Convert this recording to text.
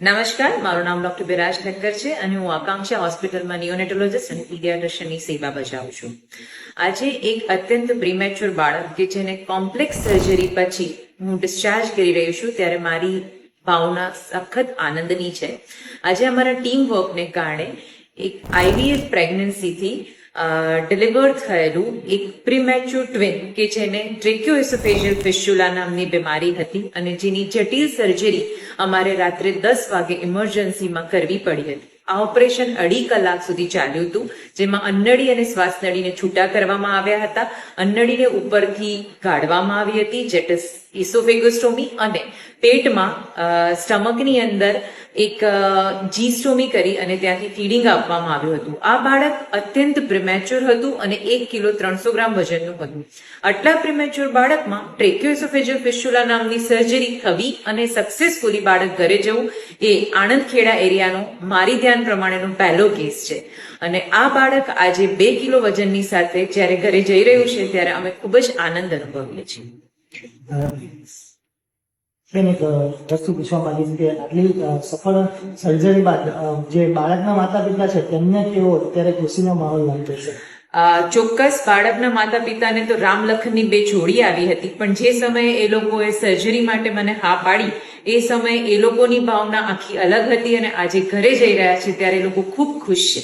નમસ્કાર, મારું નામ ડોક્ટર બિરાજ ઠક્કર છે અને હું આકાંક્ષા હોસ્પિટલમાં નિયોનેટોલોજીસ્ટ અને પીડિયાટ્રિશિયનની સેવા બજાવું છું. આજે એક અત્યંત પ્રીમેચ્યોર બાળક કે જેને કોમ્પ્લેક્સ સર્જરી પછી હું ડિસ્ચાર્જ કરી રહી છું ત્યારે મારી ભાવના સખત આનંદની છે. આજે અમારા ટીમ વર્કને કારણે એક આઈવીએફ પ્રેગ્નન્સીથી ડિલિવર થયેલું એક પ્રીમેચ્યોર ટ્વિન કે જેને ટ્રેક્યોએસોફેજિયલ ફિસ્ચ્યુલા નામની બીમારી હતી અને જેની જટિલ સર્જરી અમારે રાત્રે 10 વાગે ઇમરજન્સીમાં કરવી પડી હતી. આ ઓપરેશન 2.5 કલાક સુધી ચાલ્યું હતું, જેમાં અન્નળી અને શ્વાસનળીને છૂટા કરવામાં આવ્યા હતા. અન્નળીને ઉપરથી કાઢવામાં આવી હતી, જેટ ઇઝ ઇસોફેગોસ્ટોમી, અને પેટમાં સ્ટમકની અંદર એક જીસ્ટોમી કરી અને ત્યાંથી ફીડિંગ આપવામાં આવ્યું હતું. આ બાળક અત્યંત પ્રિમેચ્યોર હતું અને 1 કિલો 300 ગ્રામ વજનનું હતું. આટલા પ્રિમેચ્યોર બાળકમાં ટ્રેક્યોએસોફેજિયલ ફિસ્ચ્યુલા નામની સર્જરી થવી અને સક્સેસફુલી બાળક ઘરે જવું એ આણંદ-ખેડા એરિયાનો મારી ધ્યાન પ્રમાણેનો પહેલો કેસ છે. અને આ બાળક આજે 2 કિલો વજનની સાથે જ્યારે ઘરે જઈ રહ્યું છે ત્યારે અમે ખૂબ જ આનંદ અનુભવીએ છીએ. બેન, એક વસ્તુ પૂછવા માંગીશ કે આટલી સફળ સર્જરી બાદ જે બાળકના માતા પિતા છે તેમને કેવો અત્યારે ખુશીનો માહોલ લાગતો છે? ચોક્કસ બાળકના માતા પિતાને તો રામ લખનની 2 જોડી આવી હતી, પણ જે સમયે એ લોકોએ સર્જરી માટે મને હા પાડી એ સમયે એ લોકોની ભાવના આખી અલગ હતી અને આજે ઘરે જઈ રહ્યા છે ત્યારે એ લોકો ખૂબ ખુશ છે.